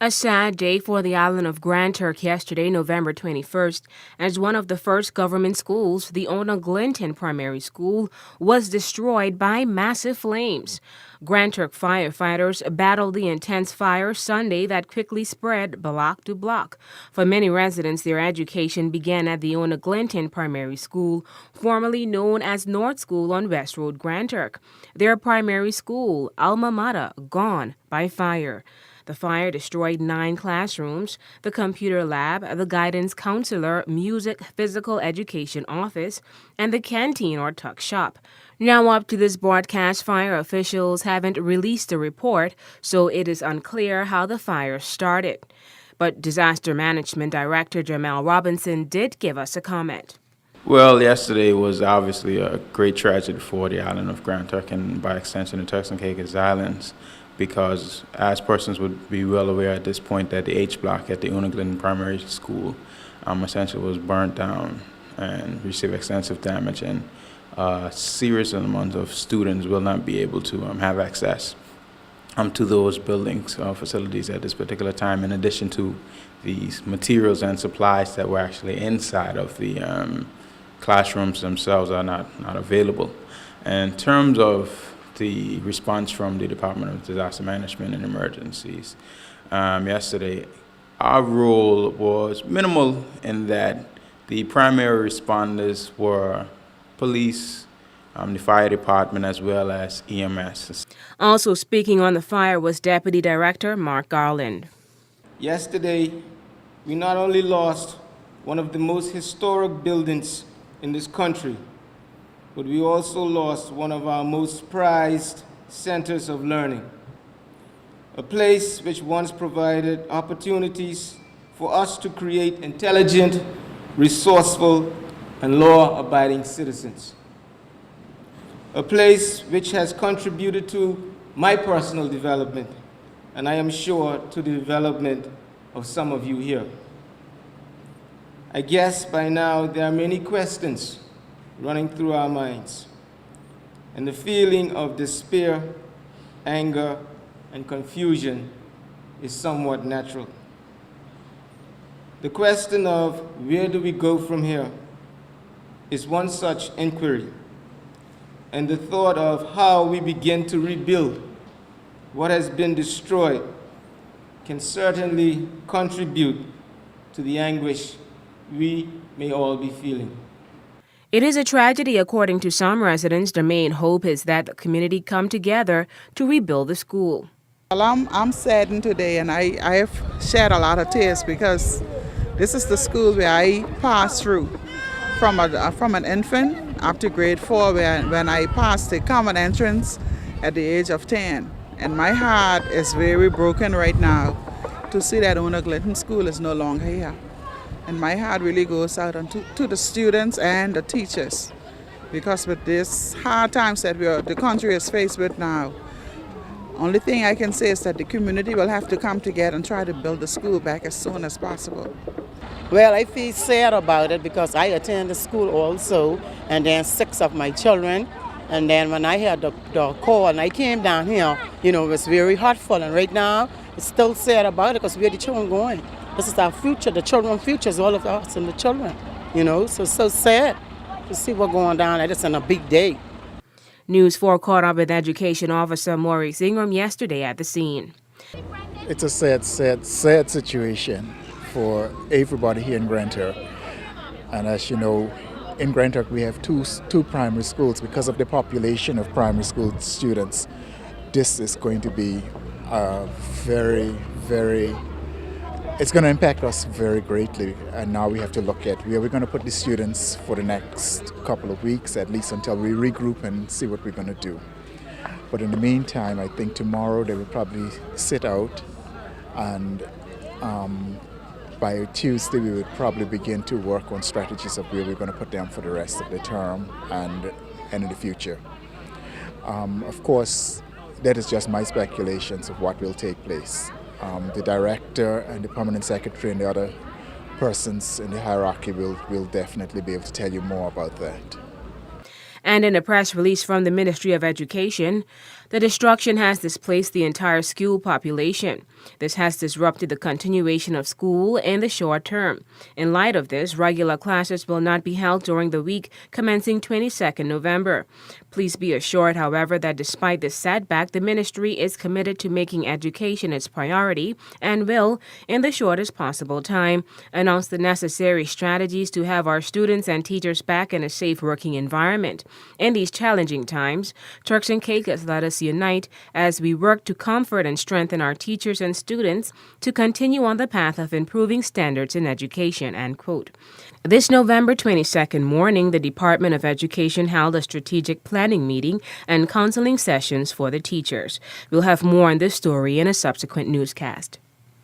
A sad day for the island of Grand Turk yesterday, November 21st, as one of the first government schools, the Ona Glinton Primary School, was destroyed by massive flames. Grand Turk firefighters battled the intense fire Sunday that quickly spread block to block. For many residents, their education began at the Ona Glinton Primary School, formerly known as North School on West Road, Grand Turk. Their primary school, alma mater, gone by fire. The fire destroyed 9 classrooms, the computer lab, the guidance counselor, music, physical education office, and the canteen or tuck shop. Now up to this broadcast, fire officials haven't released a report, so it is unclear how the fire started. But Disaster Management Director Jamal Robinson did give us a comment. Well, yesterday was obviously a great tragedy for the island of Grand Turk and by extension the Turks and Caicos Islands, because as persons would be well aware at this point that the H block at the Ona Glinton Primary School essentially was burnt down and received extensive damage, and a serious amount of students will not be able to have access to those buildings or facilities at this particular time, in addition to these materials and supplies that were actually inside of the classrooms themselves are not available. In terms of the response from the Department of Disaster Management and Emergencies, yesterday, our role was minimal in that the primary responders were police, the fire department, as well as EMS. Also speaking on the fire was Deputy Director Mark Garland. Yesterday, we not only lost one of the most historic buildings in this country, but we also lost one of our most prized centers of learning, a place which once provided opportunities for us to create intelligent, resourceful, and law-abiding citizens, a place which has contributed to my personal development, and I am sure to the development of some of you here. I guess by now there are many questions running through our minds, and the feeling of despair, anger, and confusion is somewhat natural. The question of where do we go from here is one such inquiry, and the thought of how we begin to rebuild what has been destroyed can certainly contribute to the anguish we may all be feeling. It is a tragedy, according to some residents. The main hope is that the community come together to rebuild the school. Well, I'm saddened today, and I have shed a lot of tears because this is the school where I passed through from an infant up to grade 4, when I passed the common entrance at the age of 10. And my heart is very broken right now to see that Ona Glinton School is no longer here. And my heart really goes out to the students and the teachers, because with this hard times that the country is faced with now, only thing I can say is that the community will have to come together and try to build the school back as soon as possible. Well, I feel sad about it because I attend the school also, and then 6 of my children. And then when I had the call and I came down here, it was very hurtful. And right now, it's still sad about it because where the children going? This is our future. The children's future is all of us and the children, So it's so sad to see what's going down. It's on a big day. News 4 caught up with Education Officer Maurice Ingram yesterday at the scene. It's a sad situation for everybody here in Grand Turk. And as you know, in Grand Turk we have two primary schools. Because of the population of primary school students, this is going to be it's going to impact us very greatly, and now we have to look at where we're going to put the students for the next couple of weeks, at least until we regroup and see what we're going to do. But in the meantime, I think tomorrow they will probably sit out, and by Tuesday we would probably begin to work on strategies of where we're going to put them for the rest of the term and in the future. Of course, that is just my speculations of what will take place. The director and the permanent secretary and the other persons in the hierarchy will definitely be able to tell you more about that. And in a press release from the Ministry of Education, The destruction has displaced the entire school population. This has disrupted the continuation of school in the short term. In light of this, regular classes will not be held during the week commencing 22nd November. Please be assured, however, that despite this setback, the ministry is committed to making education its priority and will, in the shortest possible time, announce the necessary strategies to have our students and teachers back in a safe working environment. In these challenging times, Turks and Caicos, let us unite as we work to comfort and strengthen our teachers and students to continue on the path of improving standards in education, end quote. This November 22nd morning, the Department of Education held a strategic planning meeting and counseling sessions for the teachers. We'll have more on this story in a subsequent newscast.